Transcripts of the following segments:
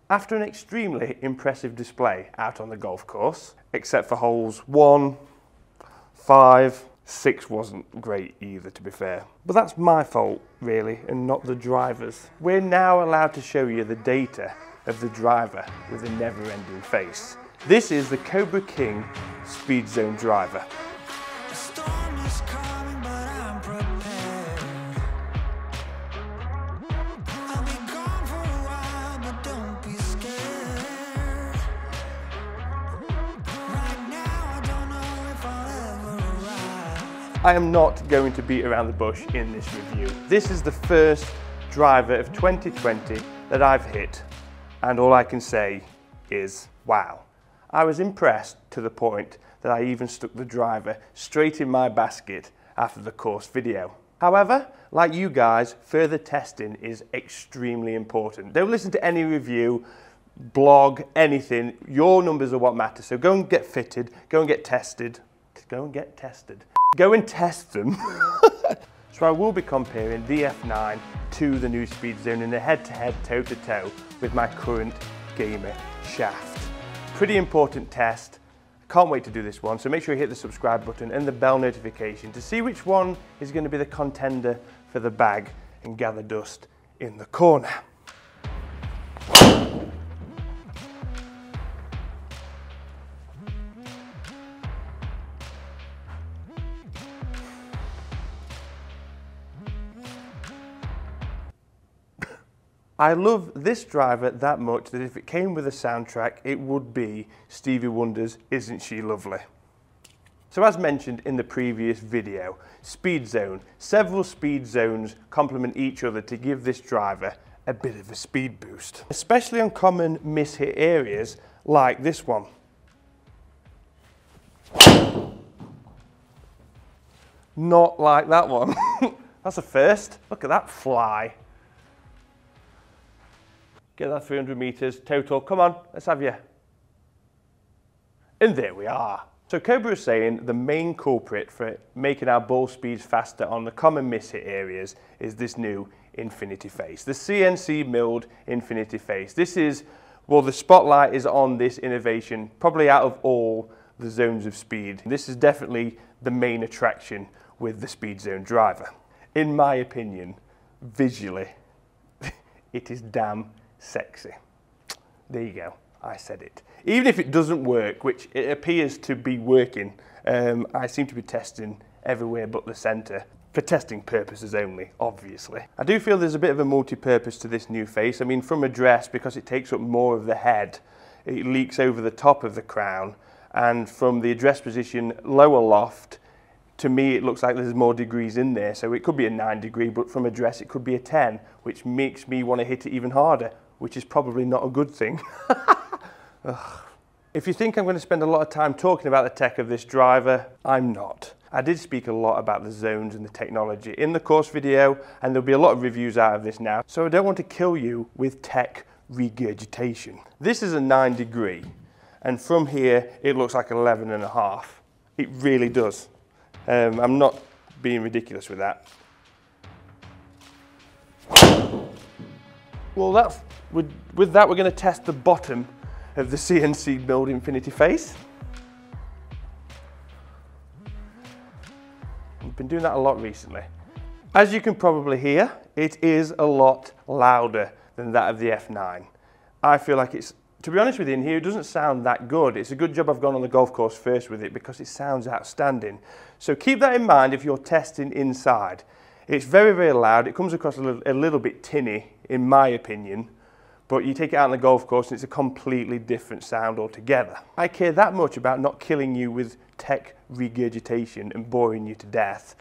After an extremely impressive display out on the golf course, except for holes 1, 5, 6 wasn't great either, to be fair. But that's my fault, really, and not the driver's. We're now allowed to show you the data of the driver with a never-ending face. This is the Cobra King Speedzone Driver. I am not going to beat around the bush in this review. This is the first driver of 2020 that I've hit, and all I can say is wow. I was impressed to the point that I even stuck the driver straight in my basket after the course video. However, like you guys, further testing is extremely important. Don't listen to any review, blog, anything. Your numbers are what matter. So go and get fitted, go and get tested. Go and get tested. Go and test them. So I will be comparing the F9 to the new Speedzone in a head-to-head, toe-to-toe with my current gamer shaft. Pretty important test. Can't wait to do this one, so make sure you hit the subscribe button and the bell notification to see which one is going to be the contender for the bag and gather dust in the corner. I love this driver that much that if it came with a soundtrack, it would be Stevie Wonder's Isn't She Lovely? So as mentioned in the previous video, Speedzone, several speed zones complement each other to give this driver a bit of a speed boost, especially on common miss-hit areas like this one. Not like that one. That's a first. Look at that fly. Get that 300 meters total. Come on, let's have you. And there we are. So Cobra is saying the main culprit for making our ball speeds faster on the common miss-hit areas is this new Infinity Face, the CNC Milled Infinity Face. This is, well, the spotlight is on this innovation, probably out of all the zones of speed. This is definitely the main attraction with the Speedzone driver. In my opinion, visually, it is damn sexy. There you go, I said it. Even if it doesn't work, which it appears to be working, I seem to be testing everywhere but the centre, for testing purposes only, obviously. I do feel there's a bit of a multi-purpose to this new face. I mean, from address, because it takes up more of the head, it leaks over the top of the crown, and from the address position lower loft, to me it looks like there's more degrees in there, so it could be a 9 degree, but from address it could be a 10, which makes me want to hit it even harder, which is probably not a good thing. If you think I'm going to spend a lot of time talking about the tech of this driver, I'm not. I did speak a lot about the zones and the technology in the course video, and there'll be a lot of reviews out of this now, so I don't want to kill you with tech regurgitation. This is a 9 degree, and from here it looks like 11.5. It really does. I'm not being ridiculous with that. Well, with that, we're going to test the bottom of the CNC Milled Infinity Face. I've been doing that a lot recently. As you can probably hear, it is a lot louder than that of the F9. I feel like it's, to be honest with you, in here it doesn't sound that good. It's a good job I've gone on the golf course first with it because it sounds outstanding. So keep that in mind if you're testing inside. It's very, very loud. It comes across a little bit tinny, in my opinion, but you take it out on the golf course and it's a completely different sound altogether. I care that much about not killing you with tech regurgitation and boring you to death.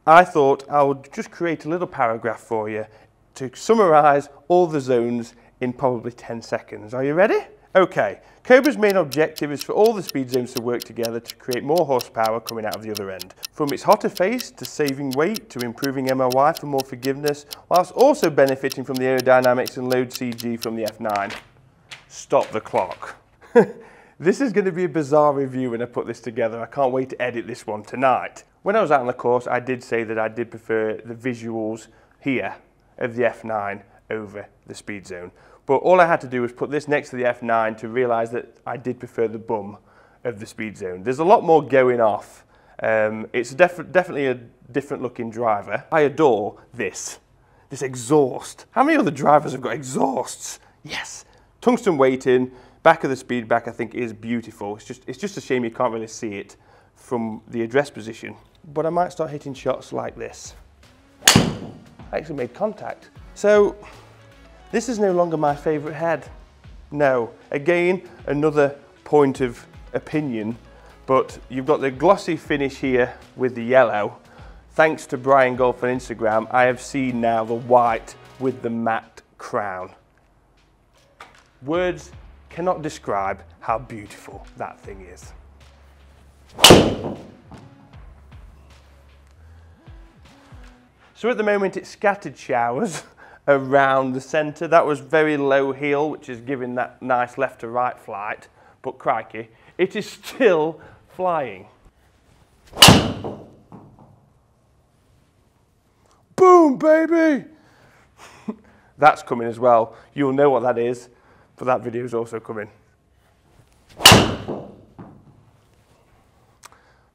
I thought I would just create a little paragraph for you to summarize all the zones in probably 10 seconds. Are you ready? Okay, Cobra's main objective is for all the speed zones to work together to create more horsepower coming out of the other end. From its hotter face to saving weight to improving MOI for more forgiveness, whilst also benefiting from the aerodynamics and load CG from the F9. Stop the clock. This is going to be a bizarre review when I put this together. I can't wait to edit this one tonight. When I was out on the course, I did say that I did prefer the visuals here of the F9 over the Speedzone. But all I had to do was put this next to the F9 to realise that I did prefer the bum of the Speedzone. There's a lot more going off. It's definitely a different looking driver. I adore this exhaust. How many other drivers have got exhausts? Yes. Tungsten weighting, back of the speed back I think is beautiful. It's just a shame you can't really see it from the address position. But I might start hitting shots like this. I actually made contact. So this is no longer my favourite head. No, again, another point of opinion, but you've got the glossy finish here with the yellow. Thanks to Brian Golf on Instagram, I have seen now the white with the matte crown. Words cannot describe how beautiful that thing is. So at the moment it's scattered showers around the centre. That was very low heel, which is giving that nice left to right flight, but crikey, it is still flying. Boom, baby! That's coming as well. You'll know what that is, but that video is also coming.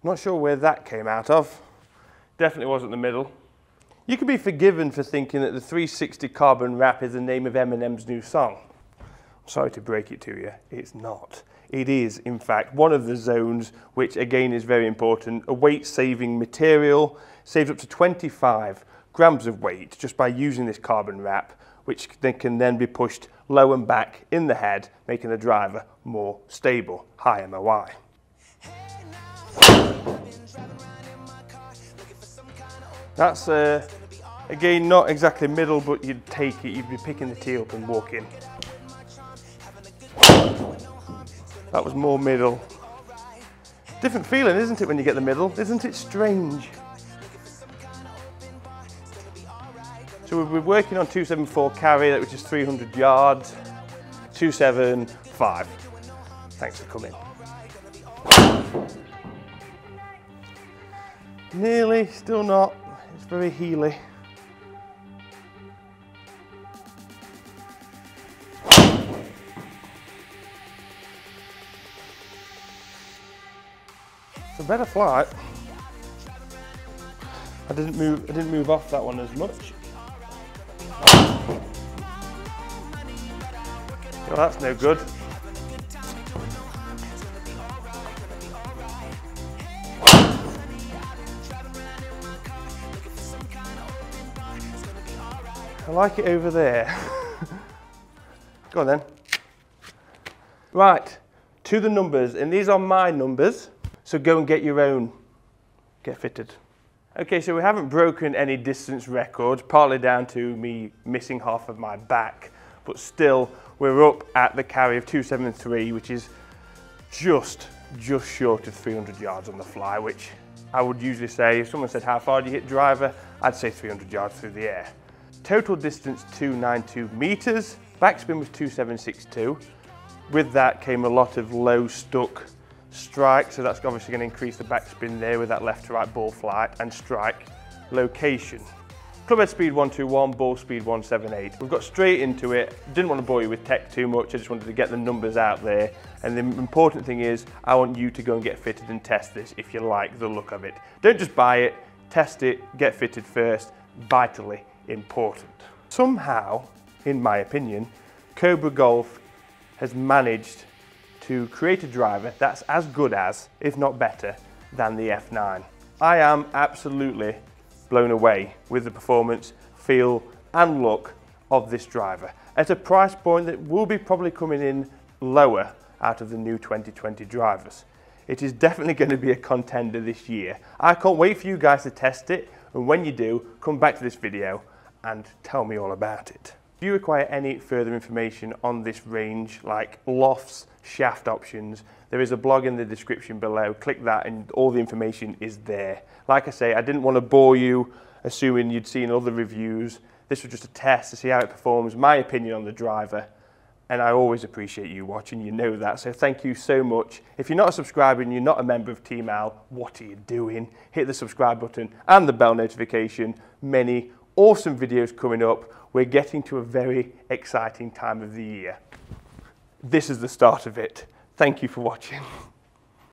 Not sure where that came out of. Definitely wasn't the middle. You can be forgiven for thinking that the 360 carbon wrap is the name of Eminem's new song. I'm sorry to break it to you, it's not. It is, in fact, one of the zones, which again is very important, a weight-saving material, saves up to 25 grams of weight just by using this carbon wrap, which can then be pushed low and back in the head, making the driver more stable. High MOI. That's, again, not exactly middle, but you'd take it, you'd be picking the tee up and walk in. That was more middle. Different feeling, isn't it, when you get the middle? Isn't it strange? So we're working on 274 carry, which is 300 yards, 275. Thanks for coming. Nearly, still not. It's very heely. It's a better flight. I didn't move off that one as much. Well, that's no good. I like it over there. Go on then. Right, to the numbers, and these are my numbers, so go and get your own. Get fitted. Okay, so we haven't broken any distance records, partly down to me missing half of my back, but still we're up at the carry of 273, which is just short of 300 yards on the fly, which I would usually say, if someone said how far do you hit driver, I'd say 300 yards through the air. Total distance 292 meters, backspin was 2762. With that came a lot of low stuck strike, so that's obviously going to increase the backspin there with that left to right ball flight and strike location. Clubhead speed 121, ball speed 178. We've got straight into it. Didn't want to bore you with tech too much, I just wanted to get the numbers out there. And the important thing is, I want you to go and get fitted and test this if you like the look of it. Don't just buy it, test it, get fitted first, vitally important. Somehow, in my opinion, Cobra Golf has managed to create a driver that's as good as, if not better, than the F9. I am absolutely blown away with the performance, feel and look of this driver at a price point that will be probably coming in lower out of the new 2020 drivers. It is definitely going to be a contender this year. I can't wait for you guys to test it, and when you do, come back to this video and tell me all about it. If you require any further information on this range, like lofts, shaft options, there is a blog in the description below. Click that and all the information is there. Like I say, I didn't want to bore you assuming you'd seen other reviews. This was just a test to see how it performs, my opinion on the driver, and I always appreciate you watching, you know that, so thank you so much. If you're not a subscriber and you're not a member of Team Al, what are you doing? Hit the subscribe button and the bell notification. Many awesome videos coming up. We're getting to a very exciting time of the year. This is the start of it. Thank you for watching.